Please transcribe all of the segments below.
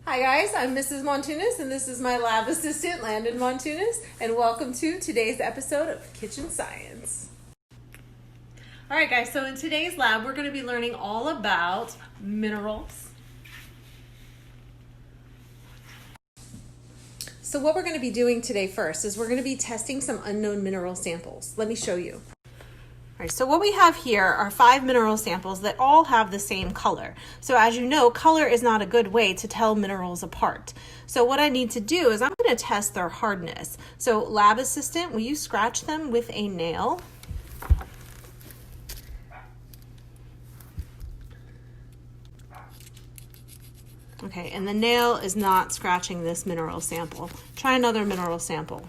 Hi guys, I'm Mrs. Montunis and this is my lab assistant Landon Montunis, and welcome to today's episode of Kitchen Science. Alright guys, so in today's lab we're going to be learning all about minerals. So what we're going to be doing today first is we're going to be testing some unknown mineral samples. Let me show you. All right, so what we have here are 5 mineral samples that all have the same color. So as you know, color is not a good way to tell minerals apart. So what I need to do is I'm going to test their hardness. So lab assistant, will you scratch them with a nail? Okay, and the nail is not scratching this mineral sample. Try another mineral sample.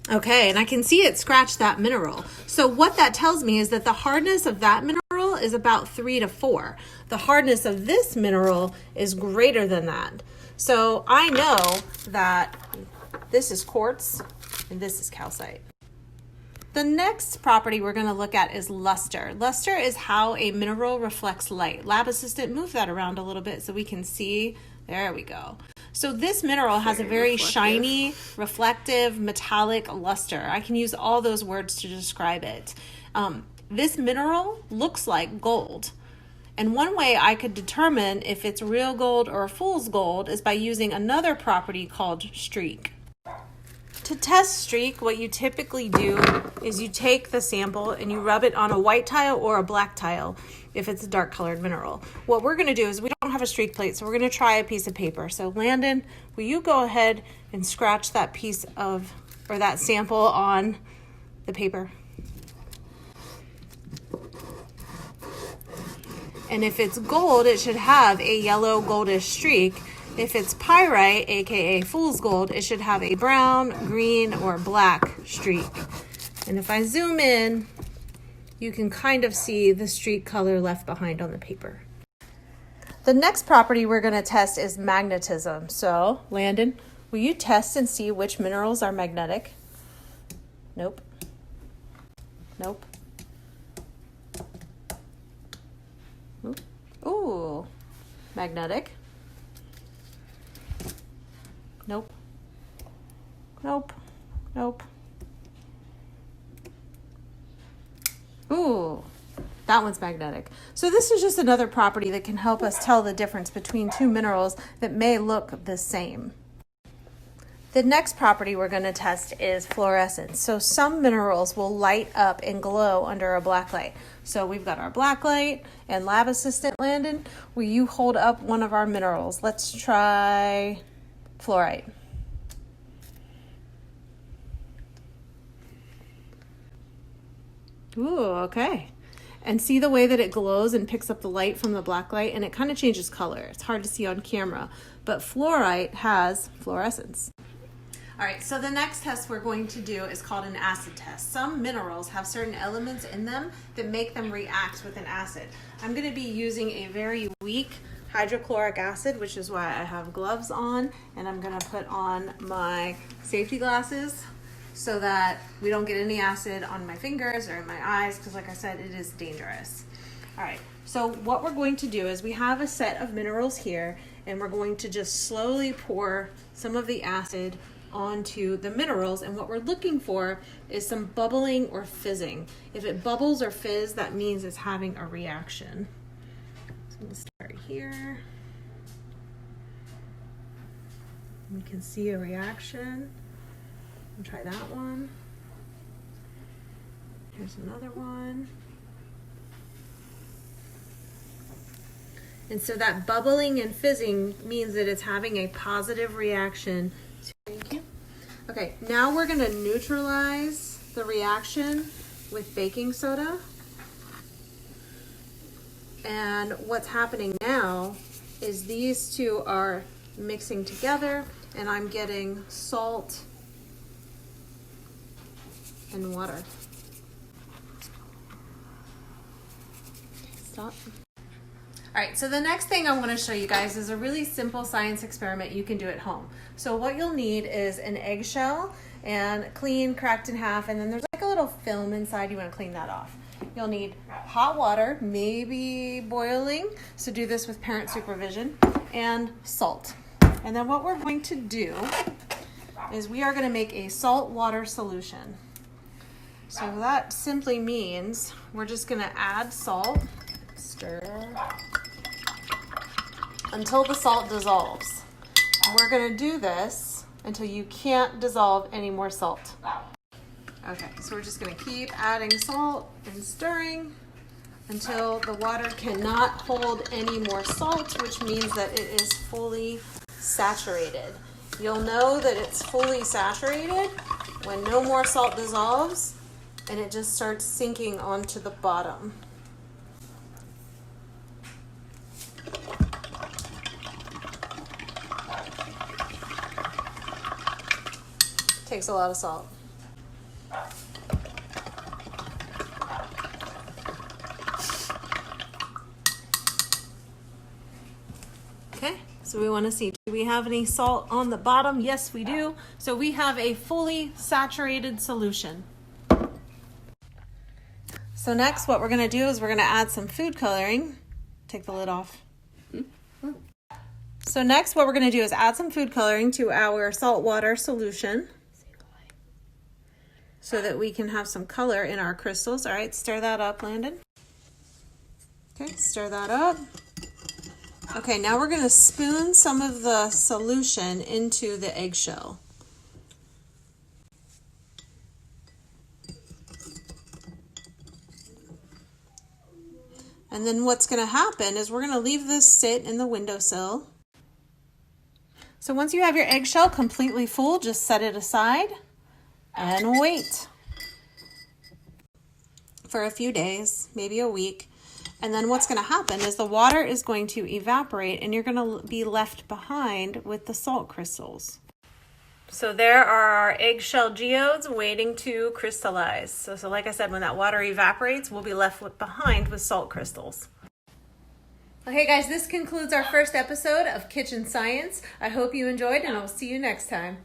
Okay, and I can see it scratch that mineral. So what that tells me is that the hardness of that mineral is about 3 to 4. The hardness of this mineral is greater than that. So I know that this is quartz and this is calcite. The next property we're going to look at is luster. Luster is how a mineral reflects light. Lab assistant, move that around a little bit so we can see. There we go. So this mineral has a very shiny, reflective, metallic luster. I can use all those words to describe it. This mineral looks like gold. And one way I could determine if it's real gold or fool's gold is by using another property called streak. To test streak, what you typically do is you take the sample and you rub it on a white tile or a black tile if it's a dark colored mineral. What we're going to do is we don't have a streak plate, so we're going to try a piece of paper. So Landon, will you go ahead and scratch that piece of, or that sample on the paper? And if it's gold, it should have a yellow goldish streak. If it's pyrite, aka fool's gold, it should have a brown, green, or black streak. And if I zoom in, you can kind of see the streak color left behind on the paper. The next property we're going to test is magnetism. So, Landon, will you test and see which minerals are magnetic? Nope. Nope. Ooh, magnetic. Nope. Nope. Nope. Ooh, that one's magnetic. So this is just another property that can help us tell the difference between two minerals that may look the same. The next property we're going to test is fluorescence. So some minerals will light up and glow under a black light. So we've got our black light, and lab assistant Landon, will you hold up one of our minerals? Let's try fluorite. Ooh, okay. And see the way that it glows and picks up the light from the black light, and it kind of changes color. It's hard to see on camera, but fluorite has fluorescence. All right, so the next test we're going to do is called an acid test. Some minerals have certain elements in them that make them react with an acid. I'm going to be using a very weak hydrochloric acid, which is why I have gloves on, and I'm going to put on my safety glasses so that we don't get any acid on my fingers or in my eyes, because like I said, it is dangerous. All right, so what we're going to do is we have a set of minerals here, and we're going to just slowly pour some of the acid onto the minerals, and what we're looking for is some bubbling or fizzing. If it bubbles or fizz, that means it's having a reaction. So I'm going to start here. You can see a reaction. I'll try that one. Here's another one. And so that bubbling and fizzing means that it's having a positive reaction. Thank you. Okay, now we're going to neutralize the reaction with baking soda. And what's happening now is these two are mixing together, and I'm getting salt and water. Stop. All right, so the next thing I want to show you guys is a really simple science experiment you can do at home. So what you'll need is an eggshell and clean, cracked in half, and then there's like a little little film inside. You want to clean that off. You'll need hot water, maybe boiling, so do this with parent supervision, and salt. And then what we're going to do is we are going to make a salt water solution. So that simply means we're just going to add salt, stir, until the salt dissolves. And we're going to do this until you can't dissolve any more salt. Okay, so we're just going to keep adding salt and stirring until the water cannot hold any more salt, which means that it is fully saturated. You'll know that it's fully saturated when no more salt dissolves and it just starts sinking onto the bottom. Takes a lot of salt. Okay, so we want to see, do we have any salt on the bottom? Yes, we do. So we have a fully saturated solution. So next, what we're going to do is we're going to add some food coloring. Take the lid off. So next, what we're going to do is add some food coloring to our salt water solution so that we can have some color in our crystals. All right, stir that up, Landon. Okay, stir that up. Okay, now we're going to spoon some of the solution into the eggshell. And then what's going to happen is we're going to leave this sit in the windowsill. So once you have your eggshell completely full, just set it aside and wait for a few days, maybe a week. And then what's going to happen is the water is going to evaporate and you're going to be left behind with the salt crystals. So there are our eggshell geodes waiting to crystallize. So like I said, when that water evaporates, we'll be left behind with salt crystals. Okay guys, this concludes our first episode of Kitchen Science. I hope you enjoyed and I'll see you next time.